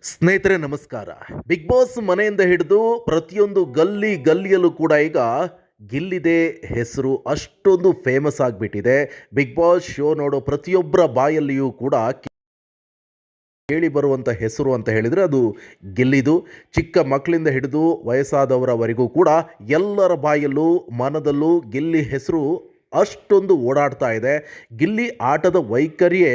ಸ್ನೇಹಿತರೆ ನಮಸ್ಕಾರ. Big boss ಮನೆಯಿಂದ ಹಿಡಿದು ಪ್ರತಿಯೊಂದು ಗಲ್ಲಿ ಗಲ್ಲಿಯಲ್ಲೂ ಕೂಡ ಈಗ ಗಿಲ್ಲಿದೆ ಹೆಸರು ಅಷ್ಟೊಂದು ಫೇಮಸ್ ಆಗಿಬಿಟ್ಟಿದೆ. ಬಿಗ್ ಬಾಸ್ ಶೋ ನೋಡೋ ಪ್ರತಿಯೊಬ್ಬರ ಬಾಯಲ್ಲಿಯೂ ಕೂಡ ಕೇಳಿ ಬರುವಂಥ ಹೆಸರು ಅಂತ ಹೇಳಿದರೆ ಅದು ಗಿಲ್ಲಿದು. ಚಿಕ್ಕ ಮಕ್ಕಳಿಂದ ಹಿಡಿದು ವಯಸ್ಸಾದವರವರೆಗೂ ಕೂಡ ಎಲ್ಲರ ಬಾಯಲ್ಲೂ ಮನದಲ್ಲೂ ಗಿಲ್ಲಿ ಹೆಸರು ಅಷ್ಟೊಂದು ಓಡಾಡ್ತಾ ಇದೆ. ಗಿಲ್ಲಿ ಆಟದ ವೈಖರಿಯೇ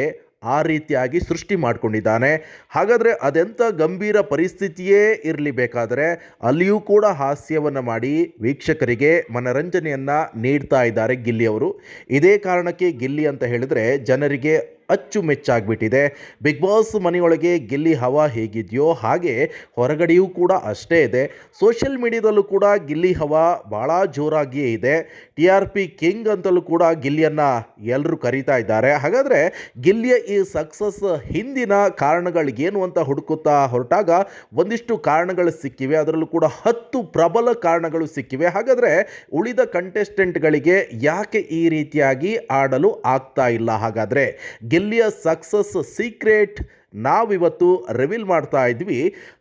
ಆ ರೀತಿಯಾಗಿ ಸೃಷ್ಟಿ ಮಾಡಿಕೊಂಡಿದ್ದಾನೆ. ಹಾಗಾದರೆ ಅದೆಂಥ ಗಂಭೀರ ಪರಿಸ್ಥಿತಿಯೇ ಇರಲಿ, ಬೇಕಾದರೆ ಅಲ್ಲಿಯೂ ಕೂಡ ಹಾಸ್ಯವನ್ನು ಮಾಡಿ ವೀಕ್ಷಕರಿಗೆ ಮನರಂಜನೆಯನ್ನು ನೀಡ್ತಾ ಇದ್ದಾರೆ ಗಿಲ್ಲಿಯವರು. ಇದೇ ಕಾರಣಕ್ಕೆ ಗಿಲ್ಲಿ ಅಂತ ಹೇಳಿದರೆ ಜನರಿಗೆ ಅಚ್ಚುಮೆಚ್ಚಾಗ್ಬಿಟ್ಟಿದೆ. ಬಿಗ್ ಬಾಸ್ ಮನೆಯೊಳಗೆ ಗಿಲ್ಲಿ ಹವಾ ಹೇಗಿದೆಯೋ ಹಾಗೆ ಹೊರಗಡೆಯೂ ಕೂಡ ಅಷ್ಟೇ ಇದೆ. ಸೋಷಿಯಲ್ ಮೀಡಿಯಾದಲ್ಲೂ ಕೂಡ ಗಿಲ್ಲಿ ಹವಾ ಭಾಳ ಜೋರಾಗಿಯೇ ಇದೆ. TRP ಕಿಂಗ್ ಅಂತಲೂ ಕೂಡ ಗಿಲ್ಲಿಯನ್ನು ಎಲ್ಲರೂ ಕರೀತಾ ಇದ್ದಾರೆ. ಹಾಗಾದರೆ ಗಿಲ್ಲಿಯ ಈ ಸಕ್ಸಸ್ ಹಿಂದಿನ ಕಾರಣಗಳಿಗೇನು ಅಂತ ಹುಡುಕುತ್ತಾ ಹೊರಟಾಗ ಒಂದಿಷ್ಟು ಕಾರಣಗಳು ಸಿಕ್ಕಿವೆ. ಅದರಲ್ಲೂ ಕೂಡ 10 ಪ್ರಬಲ ಕಾರಣಗಳು ಸಿಕ್ಕಿವೆ. ಹಾಗಾದರೆ ಉಳಿದ ಕಂಟೆಸ್ಟೆಂಟ್ಗಳಿಗೆ ಯಾಕೆ ಈ ರೀತಿಯಾಗಿ ಆಡಲು ಆಗ್ತಾ ಇಲ್ಲ? ಹಾಗಾದರೆ ಗಿಲ್ಲಿಯ ಸಕ್ಸಸ್ ಸೀಕ್ರೆಟ್ ನಾವಿವತ್ತು ರಿವೀಲ್ ಮಾಡ್ತಾ ಇದ್ವಿ.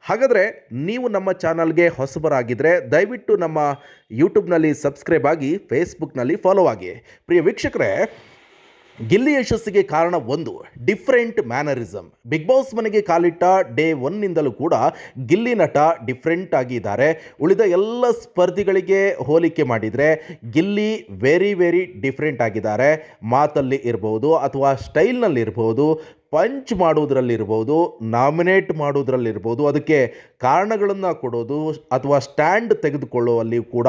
ಹಾಗಾದರೆ ನೀವು ನಮ್ಮ ಚಾನಲ್ಗೆ ಹೊಸಬರಾಗಿದ್ದರೆ ದಯವಿಟ್ಟು ನಮ್ಮ ಯೂಟ್ಯೂಬ್ನಲ್ಲಿ ಸಬ್ಸ್ಕ್ರೈಬ್ ಆಗಿ, ಫೇಸ್ಬುಕ್ನಲ್ಲಿ ಫಾಲೋ ಆಗಿ. ಪ್ರಿಯ ವೀಕ್ಷಕರೇ, ಗಿಲ್ಲಿ ಯಶಸ್ಸಿಗೆ ಕಾರಣ ಒಂದು ಡಿಫ್ರೆಂಟ್ ಮ್ಯಾನರಿಸಮ್. ಬಿಗ್ ಬಾಸ್ ಮನೆಗೆ ಕಾಲಿಟ್ಟ ಡೇ 1ನಿಂದಲೂ ಕೂಡ ಗಿಲ್ಲಿ ನಟ ಡಿಫ್ರೆಂಟ್ ಆಗಿದ್ದಾರೆ. ಉಳಿದ ಎಲ್ಲ ಸ್ಪರ್ಧಿಗಳಿಗೆ ಹೋಲಿಕೆ ಮಾಡಿದರೆ ಗಿಲ್ಲಿ ವೆರಿ ಡಿಫ್ರೆಂಟ್ ಆಗಿದ್ದಾರೆ. ಮಾತಲ್ಲಿ ಇರ್ಬೋದು ಅಥವಾ ಸ್ಟೈಲ್ನಲ್ಲಿ ಇರ್ಬೋದು, ಪಂಚ್ ಮಾಡೋದ್ರಲ್ಲಿರ್ಬೋದು, ನಾಮಿನೇಟ್ ಮಾಡೋದ್ರಲ್ಲಿರ್ಬೋದು, ಅದಕ್ಕೆ ಕಾರಣಗಳನ್ನು ಕೊಡೋದು ಅಥವಾ ಸ್ಟ್ಯಾಂಡ್ ತೆಗೆದುಕೊಳ್ಳುವಲ್ಲಿ ಕೂಡ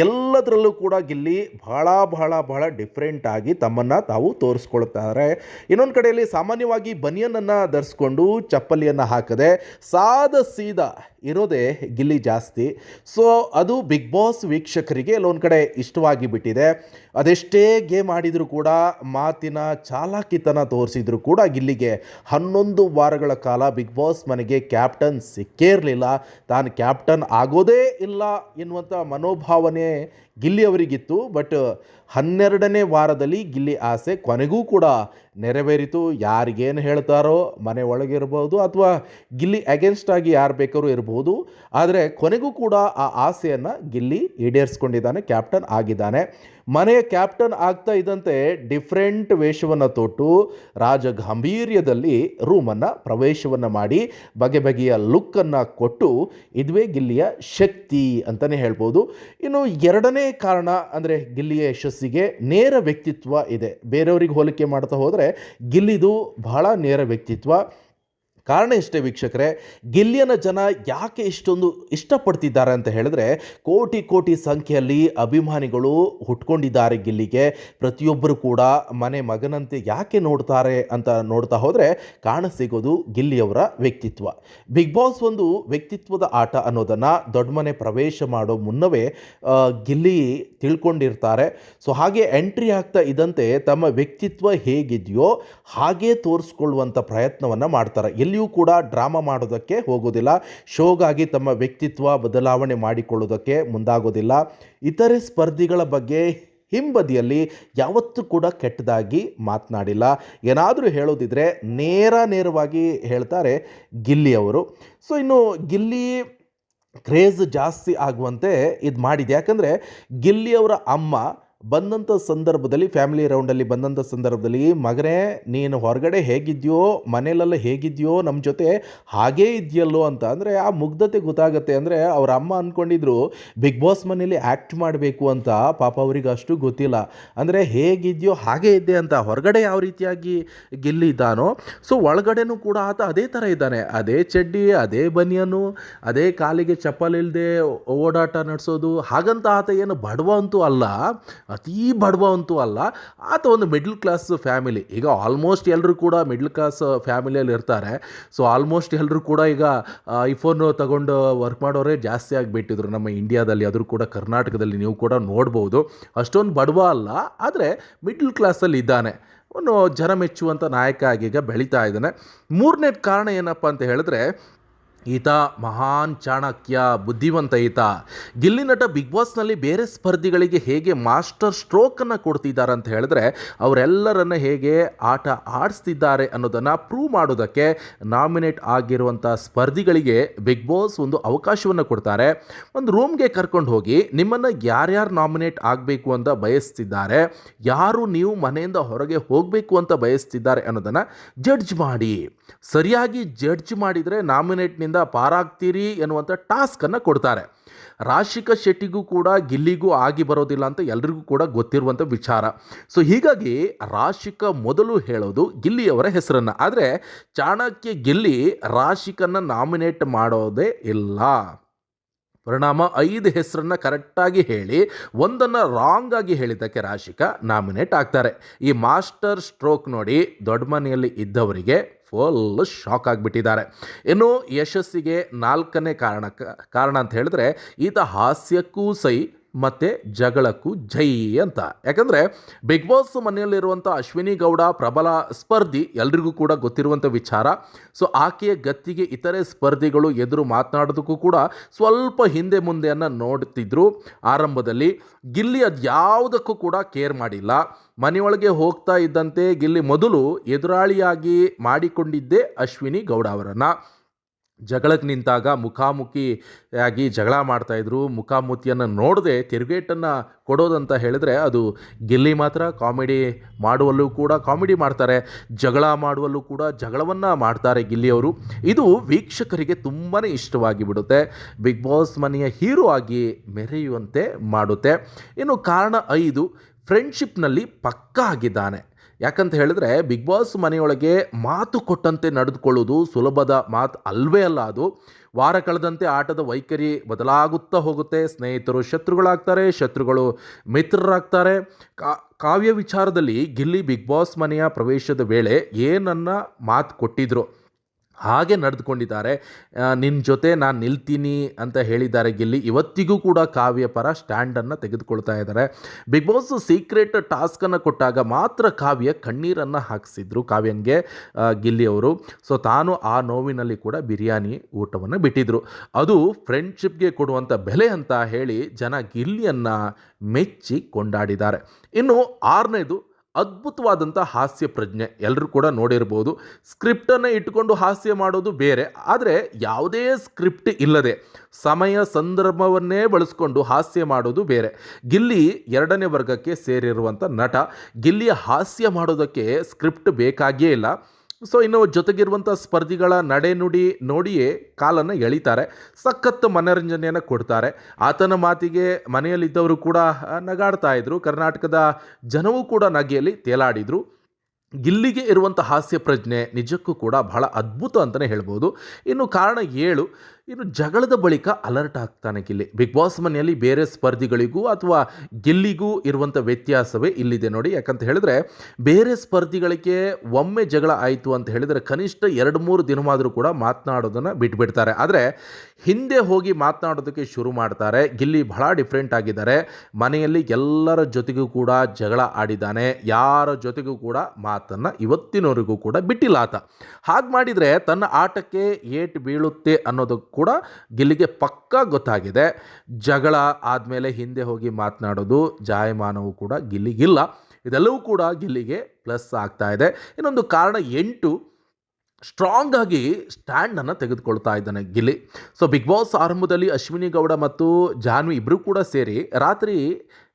ಎಲ್ಲದರಲ್ಲೂ ಕೂಡ ಗಿಲ್ಲಿ ಬಹಳ ಡಿಫ್ರೆಂಟ್ ಆಗಿ ತಮ್ಮನ್ನು ತಾವು ತೋರಿಸ್ಕೊಳ್ತಾರೆ. ಇನ್ನೊಂದು ಕಡೆಯಲ್ಲಿ ಸಾಮಾನ್ಯವಾಗಿ ಬನಿಯನನ್ನು ಧರಿಸ್ಕೊಂಡು ಚಪ್ಪಲಿಯನ್ನು ಹಾಕದೆ ಸೀದಾ ಇರೋದೇ ಗಿಲ್ಲಿ ಜಾಸ್ತಿ. ಸೊ ಅದು ಬಿಗ್ ಬಾಸ್ ವೀಕ್ಷಕರಿಗೆ ಎಲ್ಲೊಂದು ಕಡೆ ಇಷ್ಟವಾಗಿ ಬಿಟ್ಟಿದೆ. ಅದೆಷ್ಟೇ ಗೇಮ್ ಆಡಿದರೂ ಕೂಡ, ಮಾತಿನ ಚಾಲಾಕಿತನ ತೋರಿಸಿದ್ರು ಕೂಡ ಗಿಲ್ಲಿಗೆ 11 ವಾರಗಳ ಕಾಲ ಬಿಗ್ ಬಾಸ್ ಮನೆಗೆ ಕ್ಯಾಪ್ಟನ್ ಸಿಕ್ಕೇ ಇರಲಿಲ್ಲ. ತಾನು ಕ್ಯಾಪ್ಟನ್ ಆಗೋದೇ ಇಲ್ಲ ಎನ್ನುವಂಥ ಮನೋಭಾವನೆ ಗಿಲ್ಲಿಯವರಿಗಿತ್ತು. ಬಟ್ 12ನೇ ವಾರದಲ್ಲಿ ಗಿಲ್ಲಿ ಆಸೆ ಕೊನೆಗೂ ಕೂಡ ನೆರವೇರಿತು. ಯಾರಿಗೇನು ಹೇಳ್ತಾರೋ ಮನೆ ಒಳಗಿರ್ಬೋದು ಅಥವಾ ಗಿಲ್ಲಿ ಅಗೇನ್ಸ್ಟ್ ಆಗಿ ಯಾರು ಬೇಕಾದ್ರೂ ಇರ್ಬೋದು, ಆದರೆ ಕೊನೆಗೂ ಕೂಡ ಆ ಆಸೆಯನ್ನು ಗಿಲ್ಲಿ ಈಡೇರಿಸ್ಕೊಂಡಿದ್ದಾನೆ, ಕ್ಯಾಪ್ಟನ್ ಆಗಿದ್ದಾನೆ. ಮನೆಯ ಕ್ಯಾಪ್ಟನ್ ಆಗ್ತಾ ಇದ್ದಂತೆ ಡಿಫ್ರೆಂಟ್ ವೇಷವನ್ನು ತೊಟ್ಟು ರಾಜಗಾಂಭೀರ್ಯದಲ್ಲಿ ರೂಮನ್ನು ಪ್ರವೇಶವನ್ನು ಮಾಡಿ ಬಗೆಯ ಲುಕ್ಕನ್ನು ಕೊಟ್ಟು ಇದುವೇ ಗಿಲ್ಲಿಯ ಶಕ್ತಿ ಅಂತಲೇ ಹೇಳ್ಬೋದು. ಇನ್ನು ಎರಡನೇ ಕಾರಣ ಅಂದರೆ ಗಿಲ್ಲಿಯ ಯಶಸ್ಸಿಗೆ ನೇರ ವ್ಯಕ್ತಿತ್ವ ಇದೆ. ಬೇರೆಯವರಿಗೆ ಹೋಲಿಕೆ ಮಾಡ್ತಾ ಹೋದರೆ ಗಿಲ್ಲಿದು ಬಹಳ ನೇರ ವ್ಯಕ್ತಿತ್ವ. ಕಾರಣ ಇಷ್ಟೇ ವೀಕ್ಷಕರೇ, ಗಿಲ್ಲಿಯನ ಜನ ಯಾಕೆ ಇಷ್ಟೊಂದು ಇಷ್ಟಪಡ್ತಿದ್ದಾರೆ ಅಂತ ಹೇಳಿದ್ರೆ, ಕೋಟಿ ಸಂಖ್ಯೆಯಲ್ಲಿ ಅಭಿಮಾನಿಗಳು ಹುಟ್ಕೊಂಡಿದ್ದಾರೆ ಗಿಲ್ಲಿಗೆ. ಪ್ರತಿಯೊಬ್ಬರು ಕೂಡ ಮನೆ ಮಗನಂತೆ ಯಾಕೆ ನೋಡ್ತಾರೆ ಅಂತ ನೋಡ್ತಾ ಹೋದರೆ ಕಾಣಸಿಗೋದು ಗಿಲ್ಲಿಯವರ ವ್ಯಕ್ತಿತ್ವ. ಬಿಗ್ ಬಾಸ್ ಒಂದು ವ್ಯಕ್ತಿತ್ವದ ಆಟ ಅನ್ನೋದನ್ನು ದೊಡ್ಡ ಮನೆ ಪ್ರವೇಶ ಮಾಡೋ ಮುನ್ನವೇ ಗಿಲ್ಲಿ ತಿಳ್ಕೊಂಡಿರ್ತಾರೆ. ಸೊ ಹಾಗೆ ಎಂಟ್ರಿ ಆಗ್ತಾ ಇದ್ದಂತೆ ತಮ್ಮ ವ್ಯಕ್ತಿತ್ವ ಹೇಗಿದೆಯೋ ಹಾಗೇ ತೋರಿಸ್ಕೊಳ್ಳುವಂಥ ಪ್ರಯತ್ನವನ್ನು ಮಾಡ್ತಾರೆ. ಎಲ್ಲಿಯೂ ಕೂಡ ಡ್ರಾಮಾ ಮಾಡೋದಕ್ಕೆ ಹೋಗೋದಿಲ್ಲ. ಶೋಗಾಗಿ ತಮ್ಮ ವ್ಯಕ್ತಿತ್ವ ಬದಲಾವಣೆ ಮಾಡಿಕೊಳ್ಳೋದಕ್ಕೆ ಮುಂದಾಗೋದಿಲ್ಲ. ಇತರೆ ಸ್ಪರ್ಧಿಗಳ ಬಗ್ಗೆ ಹಿಂಬದಿಯಲ್ಲಿ ಯಾವತ್ತೂ ಕೂಡ ಕೆಟ್ಟದಾಗಿ ಮಾತನಾಡಿಲ್ಲ. ಏನಾದರೂ ಹೇಳೋದಿದ್ರೆ ನೇರವಾಗಿ ಹೇಳ್ತಾರೆ ಗಿಲ್ಲಿಯವರು. ಸೊ ಇನ್ನು ಗಿಲ್ಲಿ ಕ್ರೇಜ್ ಜಾಸ್ತಿ ಆಗುವಂತೆ ಇದು ಮಾಡಿದೆ. ಯಾಕಂದರೆ ಗಿಲ್ಲಿಯವರ ಅಮ್ಮ ಬಂದಂಥ ಸಂದರ್ಭದಲ್ಲಿ, ಫ್ಯಾಮಿಲಿ ರೌಂಡಲ್ಲಿ ಬಂದಂಥ ಸಂದರ್ಭದಲ್ಲಿ, ಮಗನೇ ನೀನು ಹೊರಗಡೆ ಹೇಗಿದೆಯೋ ಮನೇಲೆಲ್ಲ ಹೇಗಿದೆಯೋ ನಮ್ಮ ಜೊತೆ ಹಾಗೇ ಇದೆಯಲ್ಲೋ ಅಂತ, ಅಂದರೆ ಆ ಮುಗ್ಧತೆ ಗೊತ್ತಾಗುತ್ತೆ. ಅಂದರೆ ಅವ್ರ ಅಮ್ಮ ಅಂದ್ಕೊಂಡಿದ್ರು ಬಿಗ್ ಬಾಸ್ ಮನೇಲಿ ಆ್ಯಕ್ಟ್ ಮಾಡಬೇಕು ಅಂತ. ಪಾಪ ಅವ್ರಿಗೆ ಅಷ್ಟು ಗೊತ್ತಿಲ್ಲ. ಅಂದರೆ ಹೇಗಿದೆಯೋ ಹಾಗೇ ಇದ್ದೆ ಅಂತ. ಹೊರಗಡೆ ಯಾವ ರೀತಿಯಾಗಿ ಗಿಲ್ಲಿ ಇದ್ದಾನೋ ಸೊ ಒಳಗಡೆನೂ ಕೂಡ ಆತ ಅದೇ ಥರ ಇದ್ದಾನೆ. ಅದೇ ಚಡ್ಡಿ, ಅದೇ ಬನಿಯನು, ಅದೇ ಕಾಲಿಗೆ ಚಪ್ಪಲ್ ಇಲ್ಲದೆ ಓಡಾಟ ನಡೆಸೋದು. ಹಾಗಂತ ಆತ ಏನು ಬಡವ ಅಂತೂ ಅಲ್ಲ, ಅತೀ ಬಡವ ಅಂತೂ ಅಲ್ಲ. ಆತ ಒಂದು ಮಿಡ್ಲ್ ಕ್ಲಾಸ್ ಫ್ಯಾಮಿಲಿ. ಈಗ ಆಲ್ಮೋಸ್ಟ್ ಎಲ್ಲರೂ ಕೂಡ ಮಿಡ್ಲ್ ಕ್ಲಾಸ್ ಫ್ಯಾಮಿಲಿಯಲ್ಲಿ ಇರ್ತಾರೆ. ಸೊ ಆಲ್ಮೋಸ್ಟ್ ಎಲ್ಲರೂ ಕೂಡ ಈಗ ಐಫೋನ್ ತಗೊಂಡು ವರ್ಕ್ ಮಾಡೋರೇ ಜಾಸ್ತಿ ಆಗಿಬಿಟ್ಟಿದ್ರು ನಮ್ಮ ಇಂಡಿಯಾದಲ್ಲಿ. ಆದರೂ ಕೂಡ ಕರ್ನಾಟಕದಲ್ಲಿ ನೀವು ಕೂಡ ನೋಡ್ಬೋದು. ಅಷ್ಟೊಂದು ಬಡವ ಅಲ್ಲ, ಆದರೆ ಮಿಡ್ಲ್ ಕ್ಲಾಸಲ್ಲಿ ಇದ್ದಾನೆ. ಒಂದು ಜನ ಮೆಚ್ಚುವಂಥ ನಾಯಕ ಆಗಿ ಈಗ ಬೆಳೀತಾ ಇದ್ದಾನೆ. ಮೂರನೇ ಕಾರಣ ಏನಪ್ಪ ಅಂತ ಹೇಳಿದ್ರೆ, ಈತ ಮಹಾನ್ ಚಾಣಕ್ಯ, ಬುದ್ಧಿವಂತ ಈತ. ಗಿಲ್ಲಿ ನಟ ಬಿಗ್ ಬಾಸ್ನಲ್ಲಿ ಬೇರೆ ಸ್ಪರ್ಧಿಗಳಿಗೆ ಹೇಗೆ ಮಾಸ್ಟರ್ ಸ್ಟ್ರೋಕನ್ನು ಕೊಡ್ತಿದ್ದಾರೆ ಅಂತ ಹೇಳಿದ್ರೆ, ಅವರೆಲ್ಲರನ್ನ ಹೇಗೆ ಆಟ ಆಡಿಸ್ತಿದ್ದಾರೆ ಅನ್ನೋದನ್ನು ಪ್ರೂವ್ ಮಾಡೋದಕ್ಕೆ ನಾಮಿನೇಟ್ ಆಗಿರುವಂಥ ಸ್ಪರ್ಧಿಗಳಿಗೆ ಬಿಗ್ ಬಾಸ್ ಒಂದು ಅವಕಾಶವನ್ನು ಕೊಡ್ತಾರೆ. ಒಂದು ರೂಮ್ಗೆ ಕರ್ಕೊಂಡು ಹೋಗಿ ನಿಮ್ಮನ್ನು ಯಾರ್ಯಾರು ನಾಮಿನೇಟ್ ಆಗಬೇಕು ಅಂತ ಬಯಸ್ತಿದ್ದಾರೆ, ಯಾರು ನೀವು ಮನೆಯಿಂದ ಹೊರಗೆ ಹೋಗಬೇಕು ಅಂತ ಬಯಸ್ತಿದ್ದಾರೆ ಅನ್ನೋದನ್ನು ಜಡ್ಜ್ ಮಾಡಿ. ಸರಿಯಾಗಿ ಜಡ್ಜ್ ಮಾಡಿದರೆ ನಾಮಿನೇಟ್ನಿಂದ ಪಾರಾಗ್ತೀರಿ ಎನ್ನುವಂಥ ಟಾಸ್ಕನ್ನು ಕೊಡ್ತಾರೆ. ರಾಶಿಕಾ ಶೆಟ್ಟಿಗೂ ಕೂಡ ಗಿಲ್ಲಿಗೂ ಆಗಿ ಬರೋದಿಲ್ಲ ಅಂತ ಎಲ್ರಿಗೂ ಕೂಡ ಗೊತ್ತಿರುವಂಥ ವಿಚಾರ. ಸೊ ಹೀಗಾಗಿ ರಾಶಿಕಾ ಮೊದಲು ಹೇಳೋದು ಗಿಲ್ಲಿಯವರ ಹೆಸರನ್ನು. ಆದರೆ ಚಾಣಕ್ಯ ಗಿಲ್ಲಿ ರಾಶಿಕನ್ನು ನಾಮಿನೇಟ್ ಮಾಡೋದೇ ಇಲ್ಲ. ಪರಿಣಾಮ 5 ಹೆಸರನ್ನು ಕರೆಕ್ಟಾಗಿ ಹೇಳಿ ಒಂದನ್ನು ರಾಂಗ್ ಆಗಿ ಹೇಳಿದ್ದಕ್ಕೆ ರಾಶಿಕಾ ನಾಮಿನೇಟ್ ಆಗ್ತಾರೆ. ಈ ಮಾಸ್ಟರ್ ಸ್ಟ್ರೋಕ್ ನೋಡಿ ದೊಡ್ಡ ಮನೆಯಲ್ಲಿ ಇದ್ದವರಿಗೆ ಫುಲ್ ಶಾಕ್ ಆಗಿಬಿಟ್ಟಿದ್ದಾರೆ. ಇನ್ನು ಯಶಸ್ಸಿಗೆ 4ನೇ ಕಾರಣ ಅಂತ ಹೇಳಿದ್ರೆ ಈತ ಹಾಸ್ಯಕ್ಕೂ ಸೈ ಮತ್ತು ಜಗಳಕ್ಕೂ ಜೈ ಅಂತ. ಯಾಕಂದರೆ ಬಿಗ್ ಬಾಸ್ ಮನೆಯಲ್ಲಿರುವಂಥ ಅಶ್ವಿನಿ ಗೌಡ ಪ್ರಬಲ ಸ್ಪರ್ಧಿ, ಎಲ್ರಿಗೂ ಕೂಡ ಗೊತ್ತಿರುವಂಥ ವಿಚಾರ. ಸೊ ಆಕೆಯ ಗತ್ತಿಗೆ ಇತರೆ ಸ್ಪರ್ಧಿಗಳು ಎದುರು ಮಾತನಾಡೋದಕ್ಕೂ ಕೂಡ ಸ್ವಲ್ಪ ಹಿಂದೆ ಮುಂದೆಯನ್ನು ನೋಡ್ತಿದ್ರು. ಆರಂಭದಲ್ಲಿ ಗಿಲ್ಲಿ ಅದು ಯಾವುದಕ್ಕೂ ಕೂಡ ಕೇರ್ ಮಾಡಿಲ್ಲ. ಮನೆಯೊಳಗೆ ಹೋಗ್ತಾ ಇದ್ದಂತೆ ಗಿಲ್ಲಿ ಮೊದಲು ಎದುರಾಳಿಯಾಗಿ ಮಾಡಿಕೊಂಡಿದ್ದೇ ಅಶ್ವಿನಿ ಗೌಡ ಅವರನ್ನು. ಜಗಳಕ್ಕೆ ನಿಂತಾಗ ಮುಖಾಮುಖಿಯಾಗಿ ಜಗಳ ಮಾಡ್ತಾಯಿದ್ರು. ಮುಖಾಮುಖಿಯನ್ನು ನೋಡದೆ ತಿರುಗೇಟನ್ನು ಕೊಡೋದಂತ ಹೇಳಿದ್ರೆ ಅದು ಗಿಲ್ಲಿ ಮಾತ್ರ. ಕಾಮಿಡಿ ಮಾಡುವಲ್ಲೂ ಕೂಡ ಕಾಮಿಡಿ ಮಾಡ್ತಾರೆ, ಜಗಳ ಮಾಡುವಲ್ಲೂ ಕೂಡ ಜಗಳವನ್ನು ಮಾಡ್ತಾರೆ ಗಿಲ್ಲಿಯವರು. ಇದು ವೀಕ್ಷಕರಿಗೆ ತುಂಬಾ ಇಷ್ಟವಾಗಿ ಬಿಡುತ್ತೆ, ಬಿಗ್ ಬಾಸ್ ಮನೆಯ ಹೀರೋ ಆಗಿ ಮೆರೆಯುವಂತೆ ಮಾಡುತ್ತೆ. ಇನ್ನು ಕಾರಣ 5, ಫ್ರೆಂಡ್ಶಿಪ್ನಲ್ಲಿ ಪಕ್ಕಾ ಆಗಿದ್ದಾನೆ. ಯಾಕಂತ ಹೇಳಿದ್ರೆ ಬಿಗ್ ಬಾಸ್ ಮನೆಯೊಳಗೆ ಮಾತು ಕೊಟ್ಟಂತೆ ನಡೆದುಕೊಳ್ಳೋದು ಸುಲಭದ ಮಾತು ಅಲ್ವೇ ಅಲ್ಲ. ಅದು ವಾರ ಕಳೆದಂತೆ ಆಟದ ವೈಖರಿ ಬದಲಾಗುತ್ತಾ ಹೋಗುತ್ತೆ. ಸ್ನೇಹಿತರು ಶತ್ರುಗಳಾಗ್ತಾರೆ, ಶತ್ರುಗಳು ಮಿತ್ರರಾಗ್ತಾರೆ. ಕಾವ್ಯ ವಿಚಾರದಲ್ಲಿ ಗಿಲ್ಲಿ ಬಿಗ್ ಬಾಸ್ ಮನೆಯ ಪ್ರವೇಶದ ವೇಳೆ ಏನನ್ನ ಮಾತು ಕೊಟ್ಟಿದ್ರು ಹಾಗೆ ನಡೆದುಕೊಂಡಿದ್ದಾರೆ. ನಿನ್ನ ಜೊತೆ ನಾನು ನಿಲ್ತೀನಿ ಅಂತ ಹೇಳಿದ್ದಾರೆ ಗಿಲ್ಲಿ. ಇವತ್ತಿಗೂ ಕೂಡ ಕಾವ್ಯ ಪರ ಸ್ಟ್ಯಾಂಡನ್ನು ತೆಗೆದುಕೊಳ್ತಾ ಇದ್ದಾರೆ. ಬಿಗ್ ಬಾಸ್ ಸೀಕ್ರೆಟ್ ಟಾಸ್ಕನ್ನು ಕೊಟ್ಟಾಗ ಮಾತ್ರ ಕಾವ್ಯ ಕಣ್ಣೀರನ್ನು ಹಾಕಿಸಿದ್ರು ಕಾವ್ಯನಿಗೆ ಗಿಲ್ಲಿಯವರು. ಸೊ ತಾನು ಆ ನೋವಿನಲ್ಲಿ ಕೂಡ ಬಿರಿಯಾನಿ ಊಟವನ್ನು ಬಿಟ್ಟಿದ್ರು. ಅದು ಫ್ರೆಂಡ್ಶಿಪ್ಗೆ ಕೊಡುವಂಥ ಬೆಲೆ ಅಂತ ಹೇಳಿ ಜನ ಗಿಲ್ಲಿಯನ್ನು ಮೆಚ್ಚಿ ಕೊಂಡಾಡಿದ್ದಾರೆ. ಇನ್ನು 6ನೇದು ಅದ್ಭುತವಾದಂಥ ಹಾಸ್ಯ ಪ್ರಜ್ಞೆ. ಎಲ್ಲರೂ ಕೂಡ ನೋಡಿರ್ಬೋದು. ಸ್ಕ್ರಿಪ್ಟನ್ನು ಇಟ್ಟುಕೊಂಡು ಹಾಸ್ಯ ಮಾಡೋದು ಬೇರೆ, ಆದರೆ ಯಾವುದೇ ಸ್ಕ್ರಿಪ್ಟ್ ಇಲ್ಲದೆ ಸಮಯ ಸಂದರ್ಭವನ್ನೇ ಬಳಸ್ಕೊಂಡು ಹಾಸ್ಯ ಮಾಡೋದು ಬೇರೆ. ಗಿಲ್ಲಿ 2ನೇ ವರ್ಗಕ್ಕೆ ಸೇರಿರುವಂಥ ನಟ. ಗಿಲ್ಲಿಯ ಹಾಸ್ಯ ಮಾಡೋದಕ್ಕೆ ಸ್ಕ್ರಿಪ್ಟ್ ಬೇಕಾಗಿಯೇ ಇಲ್ಲ. ಸೊ ಇನ್ನು ಜೊತೆಗಿರುವಂಥ ಸ್ಪರ್ಧಿಗಳ ನಡೆನುಡಿ ನೋಡಿಯೇ ಕಾಲನ್ನು ಎಳಿತಾರೆ, ಸಖತ್ ಮನೋರಂಜನೆಯನ್ನು ಕೊಡ್ತಾರೆ. ಆತನ ಮಾತಿಗೆ ಮನೆಯಲ್ಲಿದ್ದವರು ಕೂಡ ನಗಾಡ್ತಾ ಇದ್ರು. ಕರ್ನಾಟಕದ ಜನವೂ ಕೂಡ ನಗೆಯಲ್ಲಿ ತೇಲಾಡಿದರು. ಗಿಲ್ಲಿಗೆ ಇರುವಂಥ ಹಾಸ್ಯ ಪ್ರಜ್ಞೆ ನಿಜಕ್ಕೂ ಕೂಡ ಬಹಳ ಅದ್ಭುತ ಅಂತಲೇ ಹೇಳ್ಬೋದು. ಇನ್ನು ಕಾರಣ 7, ಇನ್ನು ಜಗಳದ ಬಳಿಕ ಅಲರ್ಟ್ ಆಗ್ತಾನೆ ಗಿಲ್ಲಿ. ಬಿಗ್ ಬಾಸ್ ಮನೆಯಲ್ಲಿ ಬೇರೆ ಸ್ಪರ್ಧಿಗಳಿಗೂ ಅಥವಾ ಗಿಲ್ಲಿಗೂ ಇರುವಂಥ ವ್ಯತ್ಯಾಸವೇ ಇಲ್ಲಿದೆ ನೋಡಿ. ಯಾಕಂತ ಹೇಳಿದ್ರೆ ಬೇರೆ ಸ್ಪರ್ಧಿಗಳಿಗೆ ಒಮ್ಮೆ ಜಗಳ ಆಯಿತು ಅಂತ ಹೇಳಿದರೆ ಕನಿಷ್ಠ 2-3 ದಿನವಾದರೂ ಕೂಡ ಮಾತನಾಡೋದನ್ನು ಬಿಟ್ಬಿಡ್ತಾರೆ. ಆದರೆ ಹಿಂದೆ ಹೋಗಿ ಮಾತನಾಡೋದಕ್ಕೆ ಶುರು ಮಾಡ್ತಾರೆ. ಗಿಲ್ಲಿ ಬಹಳ ಡಿಫ್ರೆಂಟ್ ಆಗಿದ್ದಾರೆ. ಮನೆಯಲ್ಲಿ ಎಲ್ಲರ ಜೊತೆಗೂ ಕೂಡ ಜಗಳ ಆಡಿದ್ದಾನೆ, ಯಾರ ಜೊತೆಗೂ ಕೂಡ ಮಾತನ್ನು ಇವತ್ತಿನವರೆಗೂ ಕೂಡ ಬಿಟ್ಟಿಲ್ಲ ಆತ. ಹಾಗೆ ಮಾಡಿದರೆ ತನ್ನ ಆಟಕ್ಕೆ ಏಟು ಬೀಳುತ್ತೆ ಅನ್ನೋದು ಕೂಡ ಗಿಲ್ಲಿಗೆ ಪಕ್ಕಾ ಗೊತ್ತಾಗಿದೆ. ಜಗಳ ಆದಮೇಲೆ ಹಿಂದೆ ಹೋಗಿ ಮಾತನಾಡೋದು ಜಾಯಮಾನವೂ ಕೂಡ ಗಿಲ್ಲಿಗಿಲ್ಲ. ಇದೆಲ್ಲವೂ ಕೂಡ ಗಿಲ್ಲಿಗೆ ಪ್ಲಸ್ ಆಗ್ತಾ ಇದೆ. ಇನ್ನೊಂದು ಕಾರಣ 8, ಸ್ಟ್ರಾಂಗ್ ಆಗಿ ಸ್ಟ್ಯಾಂಡನ್ನು ತೆಗೆದುಕೊಳ್ತಾ ಇದ್ದಾನೆ ಗಿಲ್ಲಿ. ಸೊ ಬಿಗ್ ಬಾಸ್ ಆರಂಭದಲ್ಲಿ ಅಶ್ವಿನಿ ಗೌಡ ಮತ್ತು ಜಾನ್ವಿ ಇಬ್ಬರು ಕೂಡ ಸೇರಿ ರಾತ್ರಿ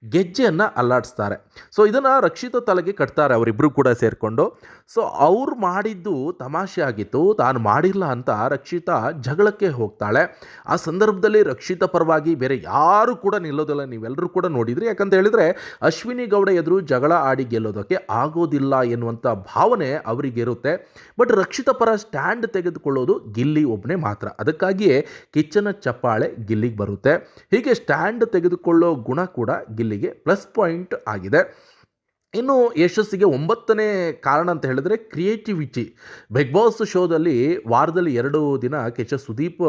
ಗೆಜ್ಜೆಯನ್ನು ಅಲ್ಲಾಡಿಸ್ತಾರೆ. ಸೊ ಇದನ್ನು ರಕ್ಷಿತಾ ತಲೆಗೆ ಕಟ್ತಾರೆ ಅವರಿಬ್ಬರು ಕೂಡ ಸೇರಿಕೊಂಡು. ಸೊ ಅವ್ರು ಮಾಡಿದ್ದು ತಮಾಷೆ ಆಗಿತ್ತು, ತಾನು ಮಾಡಿಲ್ಲ ಅಂತ ರಕ್ಷಿತಾ ಜಗಳಕ್ಕೆ ಹೋಗ್ತಾಳೆ. ಆ ಸಂದರ್ಭದಲ್ಲಿ ರಕ್ಷಿತಾ ಪರವಾಗಿ ಬೇರೆ ಯಾರು ಕೂಡ ನಿಲ್ಲೋದಿಲ್ಲ, ನೀವೆಲ್ಲರೂ ಕೂಡ ನೋಡಿದ್ರಿ. ಯಾಕಂತ ಹೇಳಿದರೆ ಅಶ್ವಿನಿ ಗೌಡ ಎದುರು ಜಗಳ ಆಡಿ ಗೆಲ್ಲೋದಕ್ಕೆ ಆಗೋದಿಲ್ಲ ಎನ್ನುವಂಥ ಭಾವನೆ ಅವರಿಗಿರುತ್ತೆ. ಬಟ್ ರಕ್ಷಿತಾ ಪರ ಸ್ಟ್ಯಾಂಡ್ ತೆಗೆದುಕೊಳ್ಳೋದು ಗಿಲ್ಲಿ ಒಬ್ಬನೇ ಮಾತ್ರ. ಅದಕ್ಕಾಗಿಯೇ ಕಿಚ್ಚನ ಚಪ್ಪಾಳೆ ಗಿಲ್ಲಿಗೆ ಬರುತ್ತೆ. ಹೀಗೆ ಸ್ಟ್ಯಾಂಡ್ ತೆಗೆದುಕೊಳ್ಳೋ ಗುಣ ಕೂಡ ಗಿಲ್ಲಿಗೆ ಪ್ಲಸ್ ಪಾಯಿಂಟ್ ಆಗಿದೆ. ಇನ್ನು ಯಶಸ್ಸಿಗೆ 9ನೇ ಕಾರಣ ಅಂತ ಹೇಳಿದ್ರೆ ಕ್ರಿಯೇಟಿವಿಟಿ. ಬಿಗ್ ಬಾಸ್ ಶೋದಲ್ಲಿ ವಾರದಲ್ಲಿ 2 ದಿನ ಸುದೀಪ್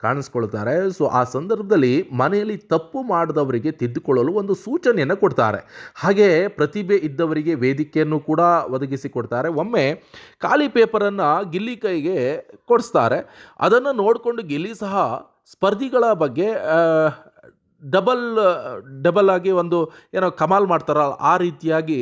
ಕಾಣಿಸ್ಕೊಳ್ತಾರೆ. ಸೊ ಆ ಸಂದರ್ಭದಲ್ಲಿ ಮನೆಯಲ್ಲಿ ತಪ್ಪು ಮಾಡಿದವರಿಗೆ ತಿದ್ದುಕೊಳ್ಳಲು ಒಂದು ಸೂಚನೆಯನ್ನು ಕೊಡ್ತಾರೆ. ಹಾಗೆ ಪ್ರತಿಭೆ ಇದ್ದವರಿಗೆ ವೇದಿಕೆಯನ್ನು ಕೂಡ ಒದಗಿಸಿಕೊಡ್ತಾರೆ. ಒಮ್ಮೆ ಖಾಲಿ ಪೇಪರನ್ನು ಗಿಲ್ಲಿ ಕೈಗೆ ಕೊಡಿಸ್ತಾರೆ. ಅದನ್ನು ನೋಡಿಕೊಂಡು ಗಿಲ್ಲಿ ಸಹ ಸ್ಪರ್ಧಿಗಳ ಬಗ್ಗೆ ಡಬಲ್ ಆಗಿ ಒಂದು ಏನೋ ಕಮಾಲ್ ಮಾಡ್ತಾರಲ್ಲ ಆ ರೀತಿಯಾಗಿ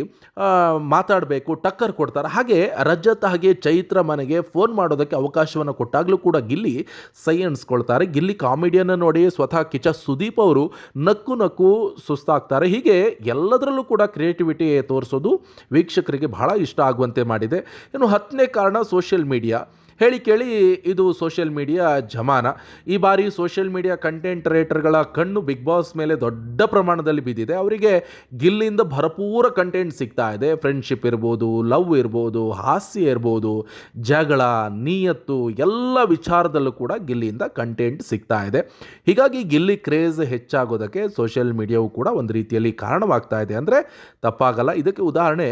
ಮಾತಾಡಬೇಕು, ಟಕ್ಕರ್ ಕೊಡ್ತಾರೆ. ಹಾಗೆ ರಜತ್ ಹಾಗೆ ಚೈತ್ರ ಮನೆಗೆ ಫೋನ್ ಮಾಡೋದಕ್ಕೆ ಅವಕಾಶವನ್ನು ಕೊಟ್ಟಾಗಲೂ ಕೂಡ ಗಿಲ್ಲಿ ಸೈ ಅನ್ಸ್ಕೊಳ್ತಾರೆ. ಗಿಲ್ಲಿ ಕಾಮಿಡಿಯನ್ನು ನೋಡಿ ಸ್ವತಃ ಸುದೀಪ್ ಅವರು ನಕ್ಕು ನಕ್ಕು ಸುಸ್ತಾಗ್ತಾರೆ. ಹೀಗೆ ಎಲ್ಲದರಲ್ಲೂ ಕೂಡ ಕ್ರಿಯೇಟಿವಿಟಿ ತೋರಿಸೋದು ವೀಕ್ಷಕರಿಗೆ ಬಹಳ ಇಷ್ಟ ಆಗುವಂತೆ ಮಾಡಿದೆ. ಇನ್ನು 10ನೇ ಕಾರಣ ಸೋಷಿಯಲ್ ಮೀಡಿಯಾ. ಹೇಳಿ ಕೇಳಿ ಇದು ಸೋಷಿಯಲ್ ಮೀಡಿಯಾ ಜಮಾನ. ಈ ಬಾರಿ ಸೋಷಿಯಲ್ ಮೀಡಿಯಾ ಕಂಟೆಂಟ್ ಕ್ರಿಯೇಟರ್ಗಳ ಕಣ್ಣು ಬಿಗ್ ಬಾಸ್ ಮೇಲೆ ದೊಡ್ಡ ಪ್ರಮಾಣದಲ್ಲಿ ಬಿದ್ದಿದೆ. ಅವರಿಗೆ ಗಿಲ್ಲಿಂದ ಭರಪೂರ ಕಂಟೆಂಟ್ ಸಿಗ್ತಾ ಇದೆ. ಫ್ರೆಂಡ್ಶಿಪ್ ಇರ್ಬೋದು, ಲವ್ ಇರ್ಬೋದು, ಹಾಸ್ಯ ಇರ್ಬೋದು, ಜಗಳ, ನಿಯತ್ತು ಎಲ್ಲ ವಿಚಾರದಲ್ಲೂ ಕೂಡ ಗಿಲ್ಲಿಯಿಂದ ಕಂಟೆಂಟ್ ಸಿಗ್ತಾ ಇದೆ. ಹೀಗಾಗಿ ಗಿಲ್ಲಿ ಕ್ರೇಜ್ ಹೆಚ್ಚಾಗೋದಕ್ಕೆ ಸೋಷಿಯಲ್ ಮೀಡಿಯಾವು ಕೂಡ ಒಂದು ರೀತಿಯಲ್ಲಿ ಕಾರಣವಾಗ್ತಾ ಇದೆ ಅಂದರೆ ತಪ್ಪಾಗಲ್ಲ. ಇದಕ್ಕೆ ಉದಾಹರಣೆ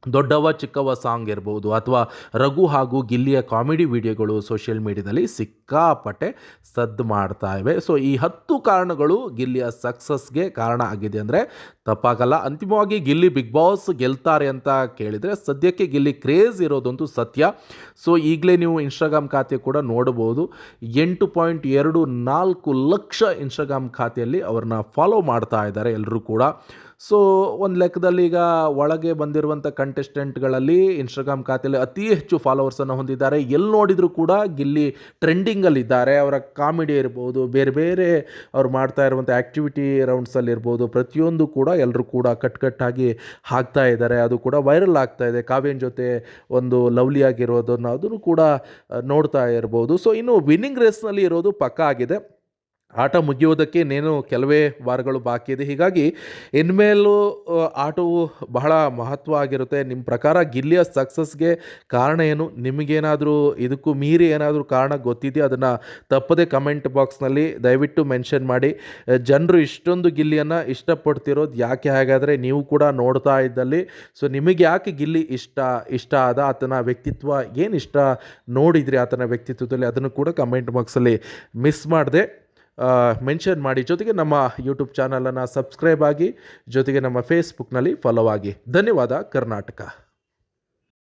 ದೊಡ್ಡವ ಚಿಕ್ಕವ ಸಾಂಗ್ ಇರ್ಬೋದು ಅಥವಾ ರಘು ಹಾಗೂ ಗಿಲ್ಲಿಯ ಕಾಮಿಡಿ ವಿಡಿಯೋಗಳು ಸೋಷಿಯಲ್ ಮೀಡಿಯಾದಲ್ಲಿ ಸಿಕ್ಕಾಪಟ್ಟೆ ಸದ್ದು ಮಾಡ್ತಾ ಇವೆ. ಸೊ ಈ 10 ಕಾರಣಗಳು ಗಿಲ್ಲಿಯ ಸಕ್ಸಸ್ಗೆ ಕಾರಣ ಆಗಿದೆ ಅಂದರೆ ತಪ್ಪಾಗಲ್ಲ. ಅಂತಿಮವಾಗಿ ಗಿಲ್ಲಿ ಬಿಗ್ ಬಾಸ್ ಗೆಲ್ತಾರೆ ಅಂತ ಕೇಳಿದರೆ ಸದ್ಯಕ್ಕೆ ಗಿಲ್ಲಿ ಕ್ರೇಜ್ ಇರೋದಂತೂ ಸತ್ಯ. ಸೊ ಈಗಲೇ ನೀವು ಇನ್ಸ್ಟಾಗ್ರಾಮ್ ಖಾತೆ ಕೂಡ ನೋಡ್ಬೋದು. 8.24 ಲಕ್ಷ ಇನ್ಸ್ಟಾಗ್ರಾಮ್ ಖಾತೆಯಲ್ಲಿ ಅವ್ರನ್ನ ಫಾಲೋ ಮಾಡ್ತಾ ಇದ್ದಾರೆ ಎಲ್ಲರೂ ಕೂಡ. ಸೊ ಒಂದು ಲೆಕ್ಕದಲ್ಲಿ ಈಗ ಒಳಗೆ ಬಂದಿರುವಂಥ ಕಂಟೆಸ್ಟೆಂಟ್ಗಳಲ್ಲಿ ಇನ್ಸ್ಟಾಗ್ರಾಮ್ ಖಾತೆಯಲ್ಲಿ ಅತಿ ಹೆಚ್ಚು ಫಾಲೋವರ್ಸನ್ನು ಹೊಂದಿದ್ದಾರೆ. ಎಲ್ಲಿ ನೋಡಿದರೂ ಕೂಡ ಗಿಲ್ಲಿ ಟ್ರೆಂಡಿಂಗಲ್ಲಿದ್ದಾರೆ. ಅವರ ಕಾಮಿಡಿ ಇರ್ಬೋದು, ಬೇರೆ ಬೇರೆ ಅವ್ರು ಮಾಡ್ತಾ ಇರುವಂಥ ಆ್ಯಕ್ಟಿವಿಟಿ ರೌಂಡ್ಸಲ್ಲಿರ್ಬೋದು, ಪ್ರತಿಯೊಂದು ಕೂಡ ಎಲ್ಲರೂ ಕೂಡ ಕಟ್ಟಾಗಿ ಹಾಕ್ತಾ ಇದ್ದಾರೆ. ಅದು ಕೂಡ ವೈರಲ್ ಆಗ್ತಾ ಇದೆ. ಕಾವ್ಯನ ಜೊತೆ ಒಂದು ಲವ್ಲಿ ಆಗಿರೋದನ್ನು ಅದನ್ನು ಕೂಡ ನೋಡ್ತಾ ಇರ್ಬೋದು. ಸೊ ಇನ್ನು ವಿನ್ನಿಂಗ್ ರೇಸ್ನಲ್ಲಿ ಇರೋದು ಪಕ್ಕಾ ಆಗಿದೆ. ಆಟ ಮುಗಿಯೋದಕ್ಕೆ ಇನ್ನೇನು ಕೆಲವೇ ವಾರಗಳು ಬಾಕಿ ಇದೆ. ಹೀಗಾಗಿ ಇನ್ಮೇಲೂ ಆಟವು ಬಹಳ ಮಹತ್ವ ಆಗಿರುತ್ತೆ. ನಿಮ್ಮ ಪ್ರಕಾರ ಗಿಲ್ಲಿಯ ಸಕ್ಸಸ್ಗೆ ಕಾರಣ ಏನು? ನಿಮಗೇನಾದರೂ ಇದಕ್ಕೂ ಮೀರಿ ಏನಾದರೂ ಕಾರಣ ಗೊತ್ತಿದೆಯಾ? ಅದನ್ನು ತಪ್ಪದೆ ಕಮೆಂಟ್ ಬಾಕ್ಸ್ನಲ್ಲಿ ದಯವಿಟ್ಟು ಮೆನ್ಷನ್ ಮಾಡಿ. ಜನರು ಇಷ್ಟೊಂದು ಗಿಲ್ಲಿಯನ್ನು ಇಷ್ಟಪಡ್ತಿರೋದು ಯಾಕೆ? ಹಾಗಾದರೆ ನೀವು ಕೂಡ ನೋಡ್ತಾ ಇದ್ದಲ್ಲಿ ಸೊ ನಿಮಗೆ ಯಾಕೆ ಗಿಲ್ಲಿ ಇಷ್ಟ ಆದ? ಆತನ ವ್ಯಕ್ತಿತ್ವ ಏನು ಇಷ್ಟ ನೋಡಿದ್ರಿ ಆತನ ವ್ಯಕ್ತಿತ್ವದಲ್ಲಿ? ಅದನ್ನು ಕೂಡ ಕಮೆಂಟ್ ಬಾಕ್ಸಲ್ಲಿ ಮಿಸ್ ಮಾಡಿದೆ ಮೆನ್ಷನ್ ಮಾಡಿ. ಜೊತೆಗೆ ನಮ್ಮ ಯೂಟ್ಯೂಬ್ ಚಾನಲನ್ನು ಸಬ್ಸ್ಕ್ರೈಬ್ ಆಗಿ, ಜೊತೆಗೆ ನಮ್ಮ ಫೇಸ್ಬುಕ್ನಲ್ಲಿ ಫಾಲೋ ಆಗಿ. ಧನ್ಯವಾದ ಕರ್ನಾಟಕ.